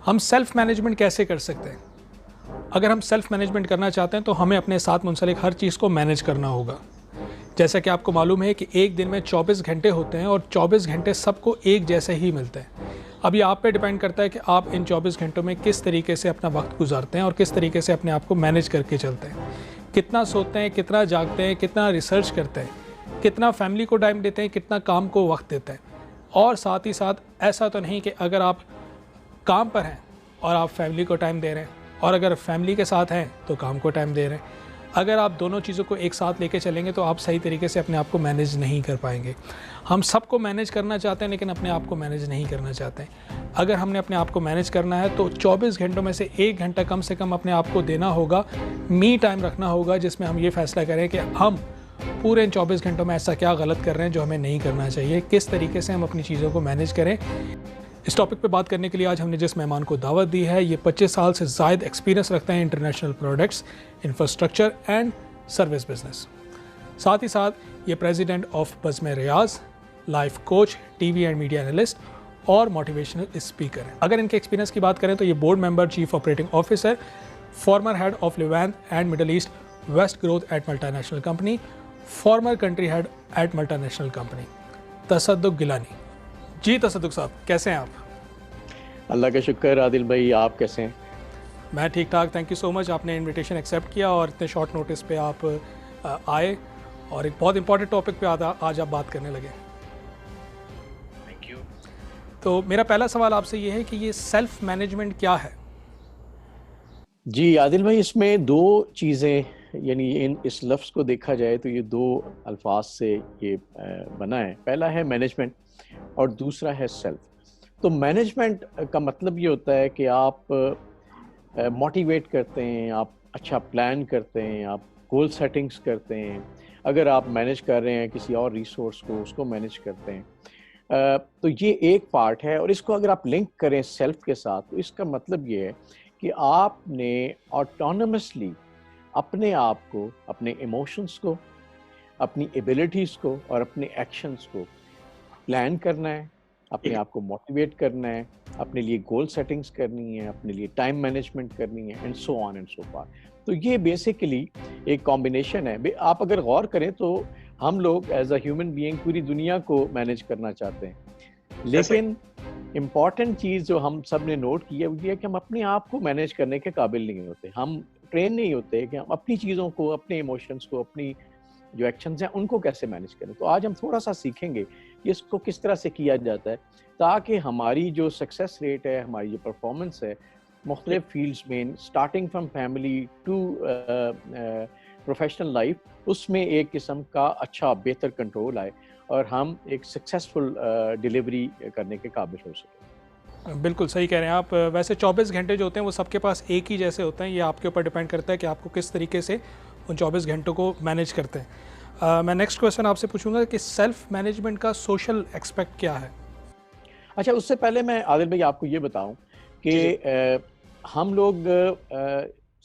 ہم self management کیسے کر سکتے ہیں؟ اگر ہم سیلف مینجمنٹ کرنا چاہتے ہیں تو ہمیں اپنے ساتھ منسلک ہر چیز کو مینیج کرنا ہوگا. جیسا کہ آپ کو معلوم ہے کہ ایک دن میں 24 گھنٹے ہوتے ہیں اور 24 گھنٹے سب کو ایک جیسے ہی ملتے ہیں. اب یہ آپ پہ ڈیپینڈ کرتا ہے کہ آپ ان 24 گھنٹوں میں کس طریقے سے اپنا وقت گزارتے ہیں اور کس طریقے سے اپنے آپ کو مینیج کر کے چلتے ہیں. کتنا سوتے ہیں, کتنا جاگتے ہیں, کتنا ریسرچ کرتے ہیں, کتنا فیملی کو ٹائم دیتے ہیں, کتنا کام کو وقت دیتے ہیں. اور ساتھ ہی ساتھ ایسا تو نہیں کہ اگر آپ کام پر ہیں اور آپ فیملی کو ٹائم دے رہے ہیں, اور اگر فیملی کے ساتھ ہیں تو کام کو ٹائم دے رہے ہیں. اگر آپ دونوں چیزوں کو ایک ساتھ لے کے چلیں گے تو آپ صحیح طریقے سے اپنے آپ کو مینیج نہیں کر پائیں گے. ہم سب کو مینیج کرنا چاہتے ہیں لیکن اپنے آپ کو مینیج نہیں کرنا چاہتے ہیں. اگر ہم نے اپنے آپ کو مینیج کرنا ہے تو 24 گھنٹوں میں سے 1 گھنٹہ کم سے کم اپنے آپ کو دینا ہوگا, می ٹائم رکھنا ہوگا, جس میں ہم یہ فیصلہ کریں کہ ہم پورے ان 24 گھنٹوں میں ایسا کیا غلط کر رہے ہیں جو ہمیں نہیں کرنا چاہیے, کس طریقے سے ہم اپنی چیزوں کو مینیج کریں. اس ٹاپک پہ بات کرنے کے لیے آج ہم نے جس مہمان کو دعوت دی ہے یہ 25 سال سے زائد ایکسپیرینس رکھتے ہیں international products, infrastructure and service business. ساتھ ہی ساتھ یہ president of Bazm Riaz, life coach, T V and media analyst اور موٹیویشنل اسپیکر ہیں. اگر ان کے ایکسپیرینس کی بات کریں تو یہ board member, chief operating officer, former head of Levant and Middle East West growth at multinational company, former country head at multinational company, Tasadduq Gilani. جی تصدق صاحب, کیسے ہیں آپ؟ اللہ کا شکر. عادل بھائی آپ کیسے ہیں؟ میں ٹھیک ٹھاک, تھینک یو سو مچ. آپ نے انویٹیشن ایکسیپٹ کیا اور اتنے شارٹ نوٹس پہ آپ آئے اور ایک بہت امپورٹنٹ ٹاپک پہ آج آپ بات کرنے لگے. Thank you. تو میرا پہلا سوال آپ سے یہ ہے کہ یہ سیلف مینجمنٹ کیا ہے؟ جی عادل بھائی, اس میں دو چیزیں, یعنی اس لفظ کو دیکھا جائے تو یہ دو الفاظ سے یہ بنا ہے. پہلا ہے مینجمنٹ اور دوسرا ہے سیلف. تو مینجمنٹ کا مطلب یہ ہوتا ہے کہ آپ موٹیویٹ کرتے ہیں, آپ اچھا پلان کرتے ہیں, آپ گول سیٹنگز کرتے ہیں. اگر آپ مینیج کر رہے ہیں کسی اور ریسورس کو, اس کو مینیج کرتے ہیں. تو یہ ایک پارٹ ہے. اور اس کو اگر آپ لنک کریں سیلف کے ساتھ تو اس کا مطلب یہ ہے کہ آپ نے آٹونومسلی اپنے آپ کو, اپنے ایموشنس کو, اپنی ایبیلٹیز کو اور اپنے ایکشنز کو پلان کرنا ہے, اپنے آپ کو موٹیویٹ کرنا ہے, اپنے لیے گول سیٹنگز کرنی ہے, اپنے لیے ٹائم مینجمنٹ کرنی ہے, and so on and so for. تو یہ بیسیکلی ایک کمبینیشن ہے. آپ اگر غور کریں تو ہم لوگ ایز اے ہیومن بینگ پوری دنیا کو مینیج کرنا چاہتے ہیں, لیکن امپورٹنٹ چیز جو ہم سب نے نوٹ کی ہے وہ یہ ہے کہ ہم اپنے آپ کو مینیج کرنے کے قابل نہیں ہوتے. ہم ٹرین نہیں ہوتے کہ ہم اپنی چیزوں کو, اپنے ایموشنس کو, اپنی جو ایکشنز ہیں ان کو کیسے مینیج کریں. تو آج ہم تھوڑا سا سیکھیں گے کہ اس کو کس طرح سے کیا جاتا ہے تاکہ ہماری جو سکسیس ریٹ ہے, ہماری جو پرفارمنس ہے مختلف فیلڈز میں, starting from family to professional life, اس میں ایک قسم کا اچھا بہتر کنٹرول آئے اور ہم ایک سکسیسفل ڈیلیوری کرنے کے قابل ہو سکیں. بالکل صحیح کہہ رہے ہیں آپ. ویسے 24 گھنٹے جو ہوتے ہیں وہ سب کے پاس ایک ہی جیسے ہوتے ہیں. یہ آپ کے اوپر ڈیپینڈ کرتا ہے کہ آپ کو کس طریقے سے ان 24 گھنٹوں کو مینیج کرتے ہیں. میں نیکسٹ کویسچن آپ سے پوچھوں گا کہ سیلف مینجمنٹ کا سوشل ایکسپیکٹ کیا ہے؟ اچھا, اس سے پہلے میں عادل بھائی آپ کو یہ بتاؤں کہ ہم لوگ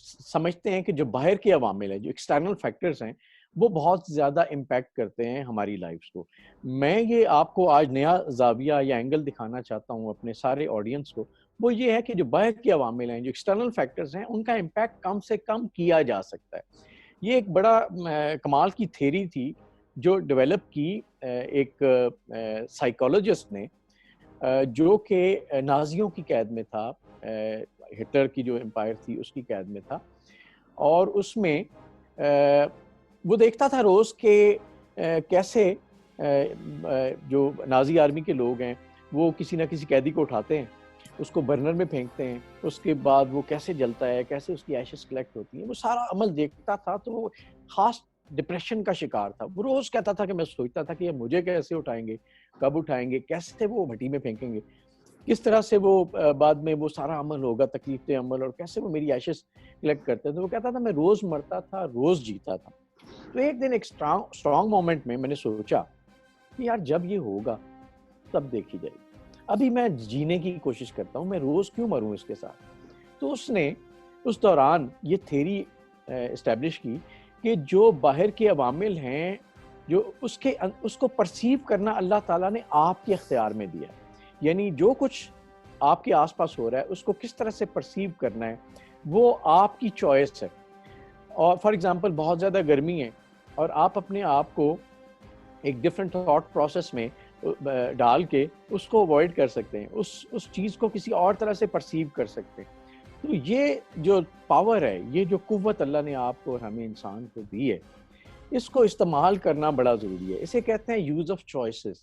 سمجھتے ہیں کہ جو باہر کے عوامل ہیں, جو ایکسٹرنل فیکٹرز ہیں, وہ بہت زیادہ امپیکٹ کرتے ہیں ہماری لائفز کو. میں یہ آپ کو آج نیا زاویہ یا اینگل دکھانا چاہتا ہوں اپنے سارے آڈینس کو. وہ یہ ہے کہ جو باہر کے عوامل ہیں, جو ایکسٹرنل فیکٹرز ہیں, ان کا امپیکٹ کم سے کم کیا جا سکتا ہے. یہ ایک بڑا کمال کی تھیری تھی جو ڈیولپ کی ایک سائیکالوجسٹ نے, جو کہ نازیوں کی قید میں تھا, ہٹلر کی جو امپائر تھی اس کی قید میں تھا. اور اس میں وہ دیکھتا تھا روز کہ کیسے جو نازی آرمی کے لوگ ہیں وہ کسی نہ کسی قیدی کو اٹھاتے ہیں, اس کو برنر میں پھینکتے ہیں, اس کے بعد وہ کیسے جلتا ہے, کیسے اس کی ایشز کلیکٹ ہوتی ہیں. وہ سارا عمل دیکھتا تھا تو وہ خاص ڈپریشن کا شکار تھا. وہ روز کہتا تھا کہ میں سوچتا تھا کہ یہ مجھے کیسے اٹھائیں گے, کب اٹھائیں گے, کیسے وہ بھٹی میں پھینکیں گے, کس طرح سے وہ بعد میں وہ سارا عمل ہوگا, تکلیف عمل, اور کیسے وہ میری ایشز کلیکٹ کرتے ہیں. تو وہ کہتا تھا میں روز مرتا تھا, روز جیتا تھا. تو ایک دن ایک اسٹرانگ مومنٹ میں نے سوچا کہ یار جب یہ ہوگا تب دیکھی جائے گی, ابھی میں جینے کی کوشش کرتا ہوں, میں روز کیوں مروں اس کے ساتھ. تو اس نے اس دوران یہ تھیری اسٹیبلش کی کہ جو باہر کے عوامل ہیں, جو اس کو پرسیو کرنا اللہ تعالیٰ نے آپ کے اختیار میں دیا. یعنی جو کچھ آپ کے آس پاس ہو رہا ہے اس کو کس طرح سے پرسیو کرنا ہے وہ آپ کی چوائس ہے. اور فار ایگزامپل بہت زیادہ گرمی ہے اور آپ اپنے آپ کو ایک ڈفرینٹ تھاٹ پروسیس میں ڈال کے اس کو اوائڈ کر سکتے ہیں, اس چیز کو کسی اور طرح سے پرسیو کر سکتے ہیں. تو یہ جو پاور ہے, یہ جو قوت اللہ نے آپ کو اور ہمیں انسان کو دی ہے, اس کو استعمال کرنا بڑا ضروری ہے. اسے کہتے ہیں use of choices.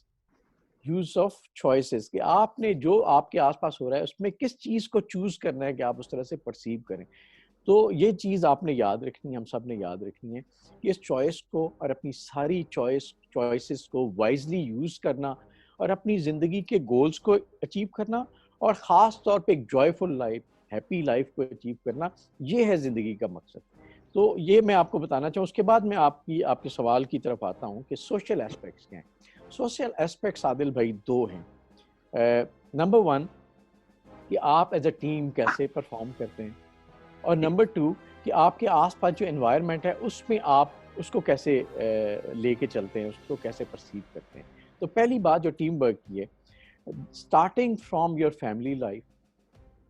Use of choices کہ آپ نے جو آپ کے آس پاس ہو رہا ہے اس میں کس چیز کو چوز کرنا ہے کہ آپ اس طرح سے پرسیو کریں. تو یہ چیز آپ نے یاد رکھنی ہے, ہم سب نے یاد رکھنی ہے کہ اس چوائس کو اور اپنی ساری چوائسیز کو وائزلی یوز کرنا اور اپنی زندگی کے گولز کو اچیو کرنا, اور خاص طور پہ ایک جوائفل لائف, ہیپی لائف کو اچیو کرنا, یہ ہے زندگی کا مقصد. تو یہ میں آپ کو بتانا چاہوں. اس کے بعد میں آپ کے سوال کی طرف آتا ہوں کہ سوشل ایسپیکٹس کیا ہیں. سوشل ایسپیکٹس عادل بھائی دو ہیں. نمبر 1 کہ آپ ایز اے ٹیم کیسے پرفارم کرتے ہیں, اور نمبر 2 کہ آپ کے آس پاس جو انوائرمنٹ ہے اس میں آپ اس کو کیسے لے کے چلتے ہیں, اس کو کیسے پرسیو کرتے ہیں. تو پہلی بات جو ٹیم ورک کی ہے, starting from your family life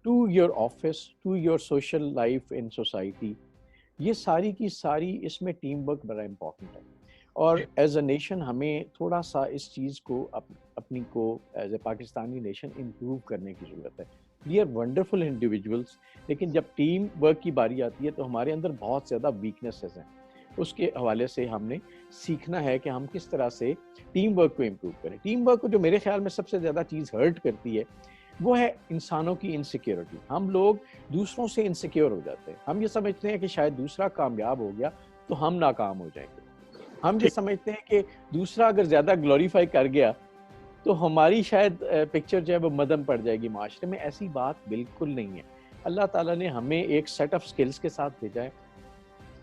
to your office to your social life in society, یہ ساری کی ساری اس میں ٹیم ورک بڑا امپورٹنٹ ہے. اور ایز اے نیشن ہمیں تھوڑا سا اس چیز کو اپنی کو as a Pakistani nation improve کرنے کی ضرورت ہے. وی آر ونڈرفل انڈیویجولس, لیکن جب ٹیم ورک کی باری آتی ہے تو ہمارے اندر بہت زیادہ ویکنیسز ہیں. اس کے حوالے سے ہم نے سیکھنا ہے کہ ہم کس طرح سے ٹیم ورک کو امپروو کریں. ٹیم ورک کو جو میرے خیال میں سب سے زیادہ چیز ہرٹ کرتی ہے وہ ہے انسانوں کی انسیکیورٹی. ہم لوگ دوسروں سے انسیکیور ہو جاتے ہیں. ہم یہ سمجھتے ہیں کہ شاید دوسرا کامیاب ہو گیا تو ہم ناکام ہو جائیں گے. ہم یہ سمجھتے ہیں کہ دوسرا اگر زیادہ گلوریفائی کر گیا تو ہماری شاید پکچر جو ہے وہ مدھم پڑ جائے گی معاشرے میں. ایسی بات بالکل نہیں ہے. اللہ تعالیٰ نے ہمیں ایک سیٹ آف سکلز کے ساتھ بھیجا ہے,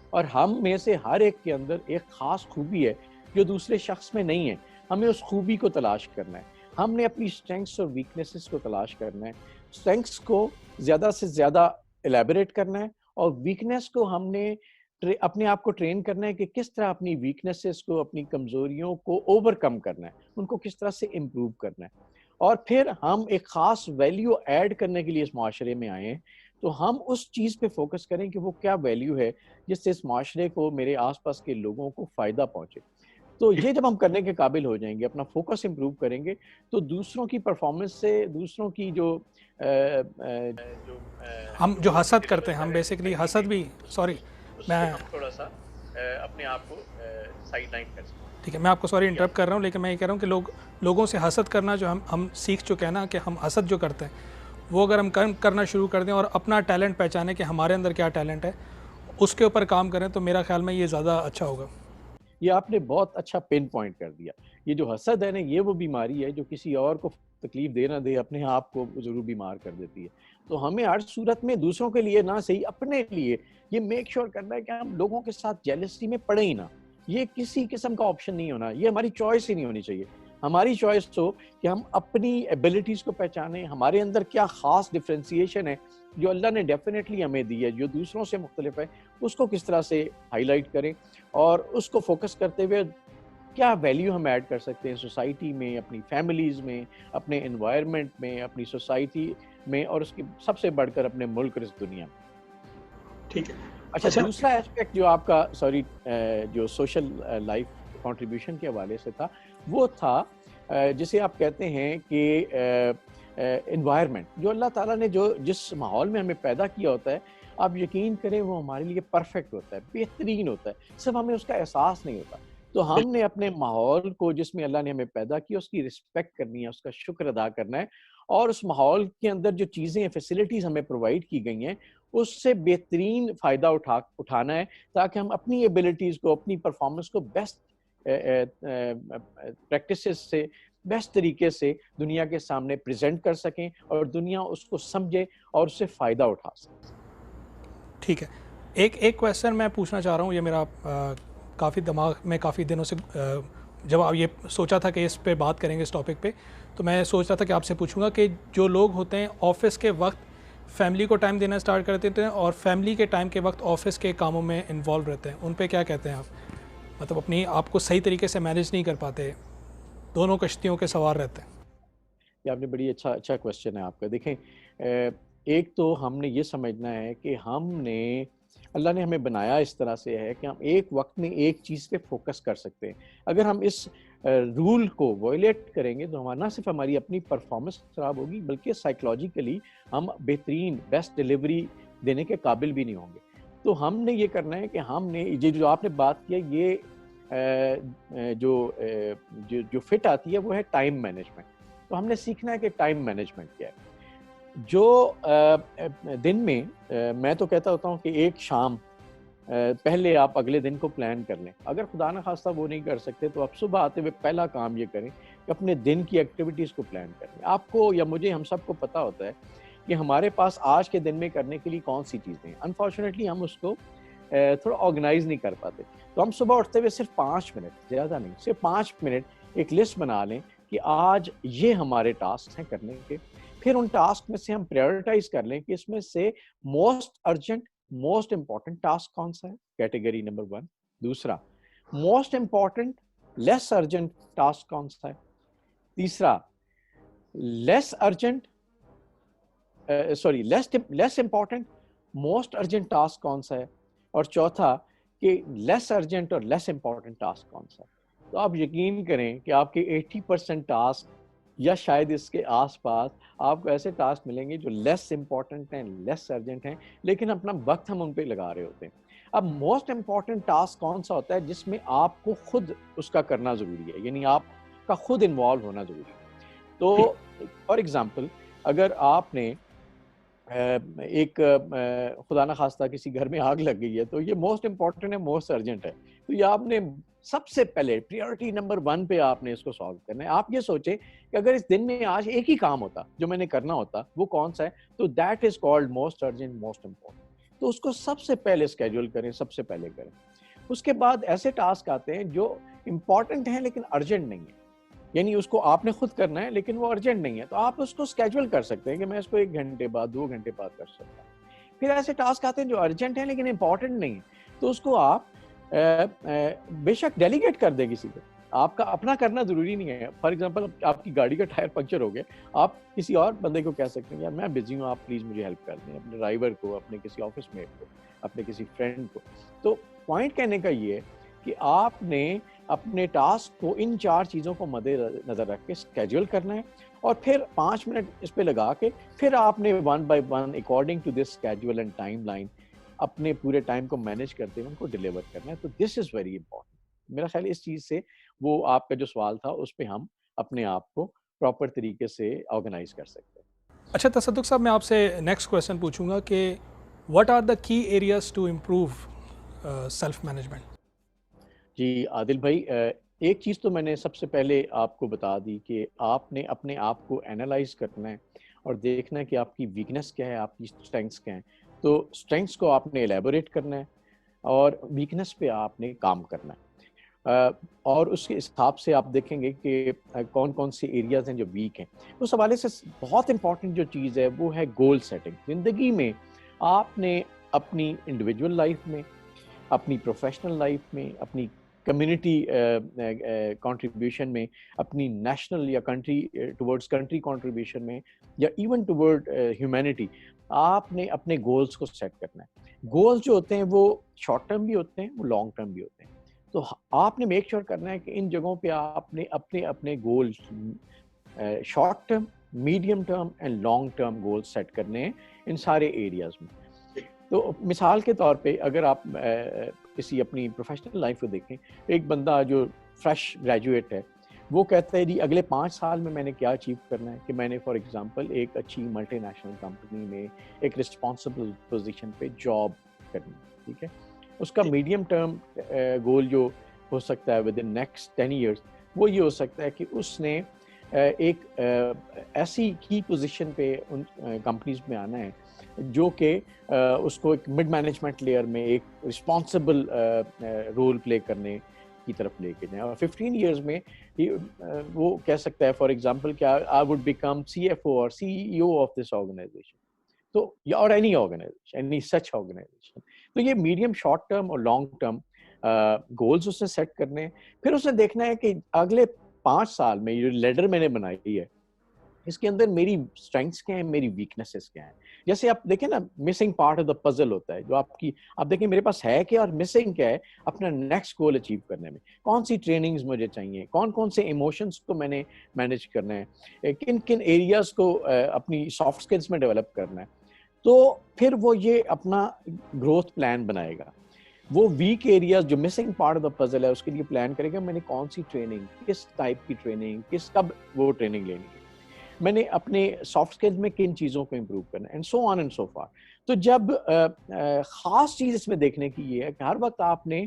اور ہم میں سے ہر ایک کے اندر ایک خاص خوبی ہے جو دوسرے شخص میں نہیں ہے. ہمیں اس خوبی کو تلاش کرنا ہے. ہم نے اپنی اسٹرینگس اور ویکنیسز کو تلاش کرنا ہے. اسٹرینگس کو زیادہ سے زیادہ الیبوریٹ کرنا ہے, اور ویکنیس کو ہم نے اپنے آپ کو ٹرین کرنا ہے کہ کس طرح اپنی ویکنیسز کو, اپنی کمزوریوں کو اوور کم کرنا ہے, ان کو کس طرح سے امپروو کرنا ہے. اور پھر ہم ایک خاص ویلیو ایڈ کرنے کے لیے اس معاشرے میں آئے ہیں, تو ہم اس چیز پہ فوکس کریں کہ وہ کیا ویلیو ہے جس سے اس معاشرے کو, میرے آس پاس کے لوگوں کو فائدہ پہنچے. تو یہ جب ہم کرنے کے قابل ہو جائیں گے, اپنا فوکس امپروو کریں گے, تو دوسروں کی پرفارمنس سے, دوسروں کی جو ہم جو حسد کرتے ہیں, ہم بیسیکلی حسد بھی, سوری میں تھوڑا سا اپنے آپ کو سائڈ لائن کر سکتے ہیں. ٹھیک ہے, میں آپ کو سوری انٹرپٹ کر رہا ہوں, لیکن میں یہ کہہ رہا ہوں کہ لوگوں سے حسد کرنا جو ہم سیکھ چکے ہیں نا, کہ ہم حسد جو کرتے ہیں وہ اگر ہم کرنا شروع کر دیں اور اپنا ٹیلنٹ پہچانیں کہ ہمارے اندر کیا ٹیلنٹ ہے, اس کے اوپر کام کریں, تو میرا خیال میں یہ زیادہ اچھا ہوگا. یہ آپ نے بہت اچھا پن پوائنٹ کر دیا. یہ جو حسد ہے نا, یہ وہ بیماری ہے جو کسی اور کو تکلیف دے نہ دے, اپنے آپ کو ضرور بیمار کر دیتی ہے. تو ہمیں ہر صورت میں دوسروں کے لیے نہ صحیح, اپنے لیے یہ میک شیور کرنا ہے کہ ہم لوگوں کے ساتھ جیلسی میں پڑے ہی نہ. یہ کسی قسم کا آپشن نہیں ہونا, یہ ہماری چوائس ہی نہیں ہونی چاہیے. ہماری چوائس ہو کہ ہم اپنی ایبلٹیز کو پہچانیں, ہمارے اندر کیا خاص ڈفرینسیشن ہے جو اللہ نے ڈیفینیٹلی ہمیں دی ہے, جو دوسروں سے مختلف ہے, اس کو کس طرح سے ہائی لائٹ کریں, اور اس کو فوکس کرتے ہوئے کیا ویلیو ہم ایڈ کر سکتے ہیں سوسائٹی میں, اپنی فیملیز میں, اپنے انوائرمنٹ میں, اپنی سوسائٹی میں, اور اس کی سب سے بڑھ کر اپنے ملک اور اس دنیا میں. ٹھیک ہے. اچھا, دوسرا ایسپیکٹ جو آپ کا جو سوشل لائف کنٹریبیوشن کے حوالے سے تھا, وہ تھا جسے آپ کہتے ہیں کہ انوائرمنٹ. جو اللہ تعالیٰ نے جس ماحول میں ہمیں پیدا کیا ہوتا ہے, آپ یقین کریں وہ ہمارے لیے پرفیکٹ ہوتا ہے, بہترین ہوتا ہے, صرف ہمیں اس کا احساس نہیں ہوتا. تو ہم نے اپنے ماحول کو جس میں اللہ نے ہمیں پیدا کیا اس کی رسپیکٹ کرنی ہے, اس کا شکر ادا کرنا ہے, اور اس ماحول کے اندر جو چیزیں, فیسلٹیز ہمیں پرووائڈ کی گئی ہیں, اس سے بہترین فائدہ اٹھانا ہے, تاکہ ہم اپنی ایبلٹیز کو, اپنی پرفارمنس کو بیسٹ پریکٹسز سے, بیسٹ طریقے سے دنیا کے سامنے پریزنٹ کر سکیں, اور دنیا اس کو سمجھے اور اس سے فائدہ اٹھا سکے. ٹھیک ہے. ایک کویسچن میں پوچھنا چاہ رہا ہوں, یہ میرا کافی دماغ میں کافی دنوں سے, جب آپ یہ سوچا تھا کہ اس پہ بات کریں گے اس ٹاپک پہ, تو میں سوچ رہا تھا کہ آپ سے پوچھوں گا کہ جو لوگ ہوتے ہیں آفس کے وقت فیملی کو ٹائم دینا اسٹارٹ کر دیتے ہیں, اور فیملی کے ٹائم کے وقت آفس کے کاموں میں انوالو رہتے ہیں, ان پہ کیا کہتے ہیں آپ؟ مطلب اپنی آپ کو صحیح طریقے سے مینیج نہیں کر پاتے, دونوں کشتیوں کے سوار رہتے ہیں. کہ آپ نے بڑی اچھا کوشچن ہے آپ کا. دیکھیں ایک تو ہم نے یہ سمجھنا ہے کہ اللہ نے ہمیں بنایا اس طرح سے ہے کہ ہم ایک وقت میں ایک چیز پہ فوکس کر سکتے ہیں. اگر ہم اس رول کو وائلیٹ کریں گے تو ہمارا نہ صرف ہماری اپنی پرفارمنس خراب ہوگی بلکہ سائیکلوجیکلی ہم بہترین بیسٹ ڈلیوری دینے کے قابل بھی نہیں ہوں گے. تو ہم نے یہ کرنا ہے کہ ہم نے یہ جو آپ نے بات کیا یہ جو فٹ آتی ہے وہ ہے ٹائم مینجمنٹ. تو ہم نے سیکھنا ہے کہ ٹائم مینجمنٹ کیا ہے. جو دن میں میں تو کہتا ہوتا ہوں کہ ایک شام پہلے آپ اگلے دن کو پلان کر لیں. اگر خدا نہ خواستہ وہ نہیں کر سکتے تو آپ صبح آتے ہوئے پہلا کام یہ کریں کہ اپنے دن کی ایکٹیویٹیز کو پلان کر لیں. آپ کو یا مجھے ہم سب کو پتہ ہوتا ہے کہ ہمارے پاس آج کے دن میں کرنے کے لیے کون سی چیزیں ہیں. انفارچونیٹلی ہم اس کو تھوڑا آرگنائز نہیں کر پاتے. تو ہم صبح اٹھتے ہوئے صرف 5 منٹ, زیادہ نہیں, صرف 5 منٹ ایک لسٹ بنا لیں کہ آج یہ ہمارے ٹاسک ہیں کرنے کے. پھر ان ٹاسک میں سے ہم پریورٹائز کر لیں کہ اس میں سے most urgent most important task کون سا ہے, کیٹیگری نمبر 1. دوسرا, most important less urgent task کون سا ہے. تیسرا, less urgent less important most urgent task کون سا ہے. اور چوتھا کہ لیس ارجنٹ اور لیس امپورٹنٹ ٹاسک کون سا ہے. تو آپ یقین کریں کہ آپ کے 80% ٹاسک یا شاید اس کے آس پاس آپ کو ایسے ٹاسک ملیں گے جو لیس امپورٹنٹ ہیں, لیس ارجنٹ ہیں, لیکن اپنا وقت ہم ان پہ لگا رہے ہوتے ہیں. اب موسٹ امپورٹنٹ ٹاسک کون سا ہوتا ہے جس میں آپ کو خود اس کا کرنا ضروری ہے, یعنی آپ کا خود انوالو ہونا ضروری ہے. تو فار ایگزامپل اگر آپ نے ایک خدا نہ خواستہ کسی گھر میں آگ لگ گئی ہے تو یہ موسٹ امپورٹنٹ ہے, موسٹ ارجنٹ ہے. تو یہ آپ نے سب سے پہلے پریورٹی نمبر 1 پہ آپ نے اس کو سالو کرنا ہے. آپ یہ سوچیں کہ اگر اس دن میں آج ایک ہی کام ہوتا جو میں نے کرنا ہوتا وہ کون سا ہے, تو that is called most urgent most important. تو اس کو سب سے پہلے اسکیڈول کریں, سب سے پہلے کریں. اس کے بعد ایسے ٹاسک آتے ہیں جو امپورٹنٹ ہیں لیکن ارجنٹ نہیں ہے, یعنی اس کو آپ نے خود کرنا ہے لیکن وہ ارجنٹ نہیں ہے. تو آپ اس کو اسکیجول کر سکتے ہیں کہ میں اس کو 1 گھنٹے بعد 2 گھنٹے بعد کر سکتا ہوں. پھر ایسے ٹاسک آتے ہیں جو ارجنٹ ہیں لیکن امپورٹنٹ نہیں ہے, تو اس کو آپ بے شک ڈیلیگیٹ کر دیں کسی کو. آپ کا اپنا کرنا ضروری نہیں ہے. فار ایگزامپل آپ کی گاڑی کا ٹائر پنکچر ہو گیا, آپ کسی اور بندے کو کہہ سکتے ہیں یار میں بزی ہوں, آپ پلیز مجھے ہیلپ کر دیں, اپنے ڈرائیور کو, اپنے کسی آفس میٹ کو, اپنے کسی فرینڈ کو. تو پوائنٹ کہنے کا یہ ہے کہ آپ نے اپنے ٹاسک کو ان 4 چیزوں کو مد نظر رکھ کے اسکیجول کرنا ہے, اور پھر 5 منٹ اس پہ لگا کے پھر آپ نے 1 by 1 according to this schedule and time line اپنے پورے ٹائم کو مینیج کرتے ہوئے ان کو ڈیلیور کرنا ہے. تو دس از ویری امپورٹنٹ. میرا خیال اس چیز سے وہ آپ کا جو سوال تھا اس پہ ہم اپنے آپ کو پراپر طریقے سے آرگنائز کر سکتے ہیں. اچھا تصدق صاحب, میں آپ سے نیکسٹ کویشچن پوچھوں گا کہ what are the key areas to improve self management. جی عادل بھائی, ایک چیز تو میں نے سب سے پہلے آپ کو بتا دی کہ آپ نے اپنے آپ کو اینالائز کرنا ہے اور دیکھنا ہے کہ آپ کی ویکنس کیا ہے, آپ کی اسٹرینگس کیا ہیں. تو اسٹرینگس کو آپ نے ایلیبوریٹ کرنا ہے اور ویکنس پہ آپ نے کام کرنا ہے, اور اس کے حساب سے آپ دیکھیں گے کہ کون کون سی ایریاز ہیں جو ویک ہیں. اس حوالے سے بہت امپورٹنٹ جو چیز ہے وہ ہے گول سیٹنگ. زندگی میں آپ نے اپنی انڈیویجول لائف میں, اپنی پروفیشنل لائف میں, اپنی کمیونٹی کنٹریبیوشن میں, اپنی نیشنل یا کنٹری ٹورڈز کنٹری کنٹریبیوشن میں, یا ایون ٹورڈ ہیومینٹی, آپ نے اپنے گولز کو سیٹ کرنا ہے. گولز جو ہوتے ہیں وہ شارٹ ٹرم بھی ہوتے ہیں, وہ لانگ ٹرم بھی ہوتے ہیں. تو آپ نے میک شیور کرنا ہے کہ ان جگہوں پہ آپ نے اپنے goals short term, medium term and long term goals set کرنے ہیں ان سارے ایریاز میں. تو مثال کے طور پہ اگر آپ کسی اپنی پروفیشنل لائف کو دیکھیں, ایک بندہ جو فریش گریجویٹ ہے وہ کہتا ہے جی اگلے 5 سال میں نے کیا اچیو کرنا ہے, کہ میں نے فار ایگزامپل ایک اچھی ملٹی نیشنل کمپنی میں ایک رسپانسبل پوزیشن پہ جاب کرنی ہے. ٹھیک ہے, اس کا میڈیم ٹرم گول جو ہو سکتا ہے ود ان نیکسٹ 10 ایئرس وہ یہ ہو سکتا ہے کہ اس نے ایک ایسی کی پوزیشن پہ ان کمپنیز میں آنا ہے جو کہ اس کو ایک مڈ مینجمنٹ لیئر میں ایک رسپانسبل رول پلے کرنے کی طرف لے کے جائیں. اور 15 ایئرز میں وہ کہہ سکتا ہے فار ایگزامپل کہ آئی وڈ بیکم CFO اور CEO آف دس آرگنائزیشن, تو یا اور any organization, any such organization. تو یہ میڈیم شارٹ ٹرم اور لانگ ٹرم گولز اس نے سیٹ کرنے ہیں. پھر اس نے دیکھنا ہے کہ اگلے 5 سال میں یہ لیڈر میں نے بنائی ہے اس کے اندر میری اسٹرینگس کیا ہیں, میری ویکنیسز کیا ہیں. جیسے آپ دیکھیں نا, missing part of the puzzle ہوتا ہے جو آپ دیکھیں میرے پاس ہے کیا اور مسنگ کیا ہے اپنا نیکسٹ گول اچیو کرنے میں. کون سی ٹریننگز مجھے چاہیے, کون سے ایموشنس کو میں نے مینیج کرنا ہے, کن ایریاز کو اپنی سافٹ اسکلس میں ڈیولپ کرنا ہے. تو پھر وہ یہ اپنا گروتھ پلان بنائے گا. وہ ویک ایریاز جو missing part of the puzzle ہے اس کے لیے پلان کرے گا, میں نے کون سی ٹریننگ, کس ٹائپ کی ٹریننگ, کب وہ ٹریننگ لینی ہے, میں نے اپنے سافٹ اسکلز میں کن چیزوں کو امپروو کرنا ہے, and so on and so for. تو جب خاص چیز اس میں دیکھنے کی یہ ہے کہ ہر وقت آپ نے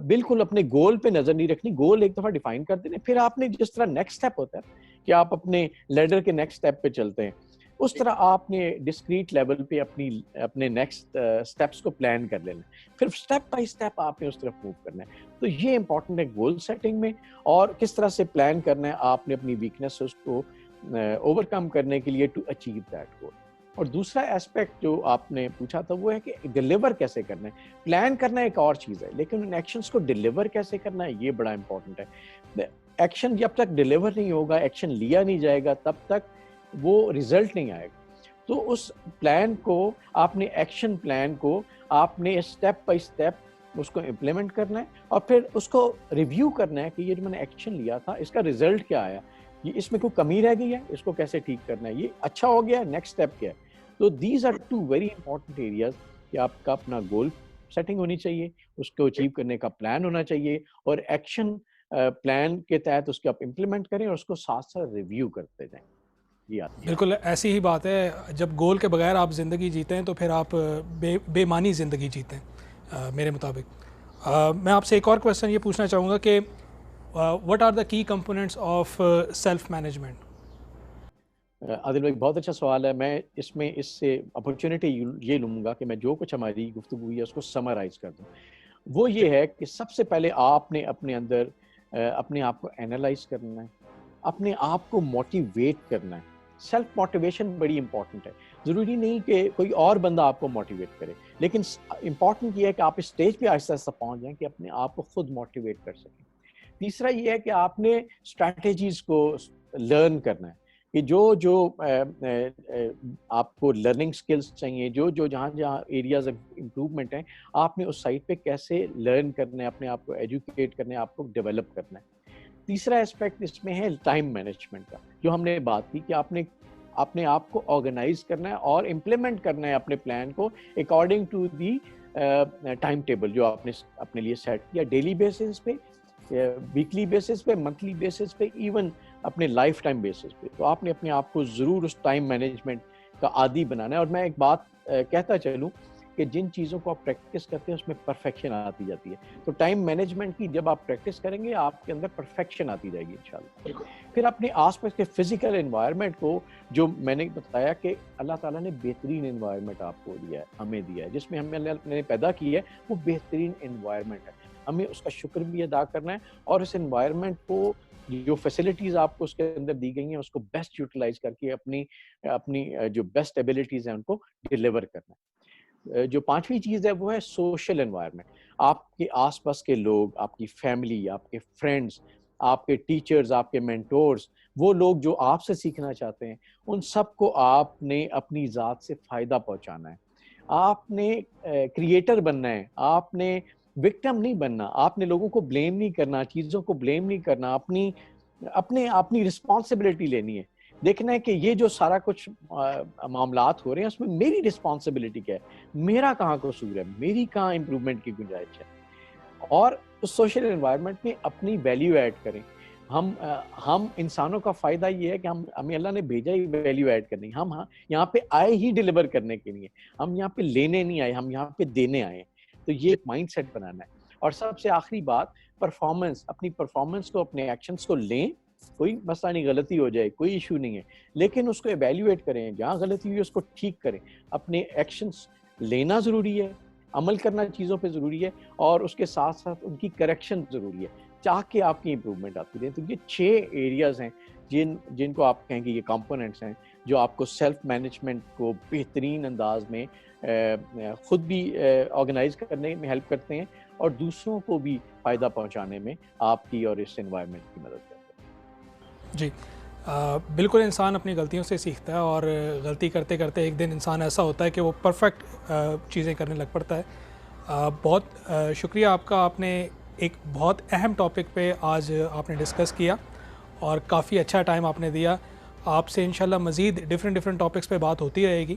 بالکل اپنے گول پہ نظر نہیں رکھنی. گول ایک دفعہ ڈیفائن کر دینے, پھر آپ نے جس طرح نیکسٹ اسٹیپ ہوتا ہے کہ آپ اپنے لیڈر کے نیکسٹ اسٹیپ پہ چلتے ہیں, اس طرح آپ نے ڈسکریٹ لیول پہ اپنے نیکسٹ اسٹیپس کو پلان کر لینا, پھر اسٹیپ بائی اسٹیپ آپ نے اس طرف موو کرنا ہے. تو یہ امپورٹنٹ ہے گول سیٹنگ میں, اور کس طرح سے پلان کرنا ہے آپ نے اپنی ویکنیسز کو اوور کم کرنے کے لیے ٹو اچیو دیٹ گول. اور دوسرا ایسپیکٹ جو آپ نے پوچھا تھا وہ ہے کہ ڈیلیور کیسے کرنا ہے. پلان کرنا ایک اور چیز ہے, لیکن ان ایکشنز کو ڈیلیور کیسے کرنا ہے یہ بڑا امپورٹنٹ ہے. ایکشن جب تک ڈیلیور نہیں ہوگا, ایکشن لیا نہیں جائے گا, تب تک وہ ریزلٹ نہیں آئے گا. تو اس پلان کو آپ نے, ایکشن پلان کو آپ نے اسٹیپ بائی اسٹیپ اس کو امپلیمنٹ کرنا ہے, اور پھر اس کو ریویو کرنا ہے کہ یہ جو میں نے ایکشن لیا تھا اس کا ریزلٹ کیا آیا, یہ اس میں کوئی کمی رہ گئی ہے, اس کو کیسے ٹھیک کرنا ہے, یہ اچھا ہو گیا, نیکسٹ اسٹیپ کیا ہے. تو these are two very important areas کہ آپ کا اپنا گول سیٹنگ ہونی چاہیے, اس کو اچیو کرنے کا پلان ہونا چاہیے, اور ایکشن پلان کے تحت اس کو آپ امپلیمنٹ کریں اور اس کو ساتھ ساتھ ریویو کرتے جائیں. بالکل ایسی ہی بات ہے. جب گول کے بغیر آپ زندگی جیتے ہیں تو پھر آپ بے معنی زندگی جیتے ہیں میرے مطابق. میں آپ سے ایک اور کویسچن یہ پوچھنا چاہوں گا کہ what are the key components of self management؟ عادل بھائی بہت اچھا سوال ہے. میں اس سے اپرچونٹی یہ لوں گا کہ میں جو کچھ ہماری گفتگو ہوئی ہے اس کو سمرائز کر دوں. وہ یہ ہے کہ سب سے پہلے آپ نے اپنے اندر اپنے آپ کو اینالائز کرنا ہے, اپنے آپ کو موٹیویٹ کرنا ہے. سیلف موٹیویشن بڑی امپورٹنٹ ہے. ضروری نہیں کہ کوئی اور بندہ آپ کو موٹیویٹ کرے, لیکن امپورٹنٹ یہ ہے کہ آپ اس اسٹیج پہ آہستہ آہستہ پہنچ جائیں کہ اپنے آپ کو خود موٹیویٹ کر سکیں. تیسرا یہ ہے کہ آپ نے اسٹریٹجیز کو لرن کرنا ہے کہ جو آپ کو لرننگ سکلز چاہیے, جو جہاں ایریاز آف امپروومنٹ ہیں, آپ نے اس سائٹ پہ کیسے لرن کرنا ہے, اپنے آپ کو ایجوکیٹ کرنا ہے, آپ کو ڈیولپ کرنا ہے. تیسرا اسپیکٹ اس میں ہے ٹائم مینجمنٹ کا, جو ہم نے بات کی کہ آپ نے اپنے آپ کو آرگنائز کرنا ہے اور امپلیمنٹ کرنا ہے اپنے پلان کو according to the time table جو آپ نے اپنے لیے سیٹ کیا, ڈیلی بیسس پہ, ویکلی بیسس پہ, منتھلی بیسس پہ, ایون اپنے لائف ٹائم بیسس پہ. تو آپ نے اپنے آپ کو ضرور اس ٹائم مینجمنٹ کا عادی بنانا ہے. اور میں ایک بات کہتا چلوں کہ جن چیزوں کو آپ پریکٹس کرتے ہیں اس میں پرفیکشن آتی جاتی ہے. تو ٹائم مینجمنٹ کی جب آپ پریکٹس کریں گے آپ کے اندر پرفیکشن آتی جائے گی انشاءاللہ. پھر اپنے آس پاس کے فزیکل انوائرمنٹ کو, جو میں نے بتایا کہ اللہ تعالیٰ نے بہترین انوائرمنٹ آپ کو دیا ہے, ہمیں دیا ہے, جس میں ہمیں اللہ نے پیدا کی ہے, وہ بہترین انوائرمنٹ ہے. ہمیں اس کا شکر بھی ادا کرنا ہے, اور اس انوائرمنٹ کو جو فیسلٹیز آپ کو اس کے اندر دی گئی ہیں اس کو بیسٹ یوٹیلائز کر کے اپنی جو بیسٹ ایبلٹیز ہیں ان کو ڈیلیور کرنا ہے. جو پانچویں چیز ہے وہ ہے سوشل انوائرمنٹ. آپ کے آس پاس کے لوگ, آپ کی فیملی, آپ کے فرینڈس, آپ کے ٹیچرز, آپ کے مینٹورز, وہ لوگ جو آپ سے سیکھنا چاہتے ہیں, ان سب کو آپ نے اپنی ذات سے فائدہ پہنچانا ہے. آپ نے کریٹر بننا ہے, آپ نے وکٹم نہیں بننا, آپ نے لوگوں کو بلیم نہیں کرنا, چیزوں کو بلیم نہیں کرنا, اپنی رسپانسبلٹی لینی ہے. دیکھنا ہے کہ یہ جو سارا کچھ معاملات ہو رہے ہیں اس میں میری رسپانسبلٹی کیا ہے, میرا کہاں قصور ہے, میری کہاں امپروومنٹ کی گنجائش ہے. اور اس سوشل انوائرمنٹ میں اپنی ویلیو ایڈ کریں. ہم انسانوں کا فائدہ یہ ہے کہ ہمیں اللہ نے بھیجا ہی ویلیو ایڈ کرنی. ہم یہاں پہ آئے ہی ڈیلیور کرنے کے لیے, ہم یہاں پہ لینے نہیں آئے, ہم یہاں پہ دینے آئے. تو یہ ایک مائنڈ سیٹ بنانا ہے. اور سب سے آخری بات, پرفارمنس. اپنی پرفارمنس کو, اپنے ایکشنز کو لیں, کوئی مسئلہ نہیں, غلطی ہو جائے کوئی ایشو نہیں ہے, لیکن اس کو ایویلیویٹ کریں, جہاں غلطی ہوئی اس کو ٹھیک کریں. اپنے ایکشنز لینا ضروری ہے, عمل کرنا چیزوں پہ ضروری ہے, اور اس کے ساتھ ساتھ ان کی کریکشن ضروری ہے تاکہ آپ کی امپروومنٹ آتی رہے. تو یہ 6 ایریاز ہیں جن کو آپ کہیں گے یہ کمپوننٹس ہیں جو آپ کو سیلف مینجمنٹ کو بہترین انداز میں خود بھی آرگنائز کرنے میں ہیلپ کرتے ہیں, اور دوسروں کو بھی فائدہ پہنچانے میں آپ کی اور اس انوائرمنٹ کی مدد کرتے ہیں. جی بالکل انسان اپنی غلطیوں سے سیکھتا ہے اور غلطی کرتے کرتے ایک دن انسان ایسا ہوتا ہے کہ وہ پرفیکٹ چیزیں کرنے لگ پڑتا ہے. بہت شکریہ آپ کا, آپ نے ایک بہت اہم ٹاپک پہ آج آپ نے ڈسکس کیا اور کافی اچھا ٹائم آپ نے دیا. آپ سے انشاءاللہ مزید ڈفرینٹ ٹاپکس پہ بات ہوتی رہے گی.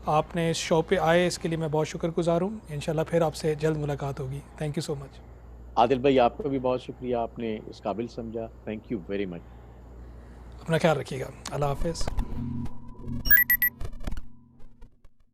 آپ نے اس شو پہ آئے اس کے لیے میں بہت شکر گزار ہوں. انشاءاللہ پھر آپ سے جلد ملاقات ہوگی. تھینک یو سو مچ. عادل بھائی آپ کا بھی بہت شکریہ, آپ نے اس قابل سمجھا. Thank you very much. اپنا خیال رکھیے گا. اللہ حافظ.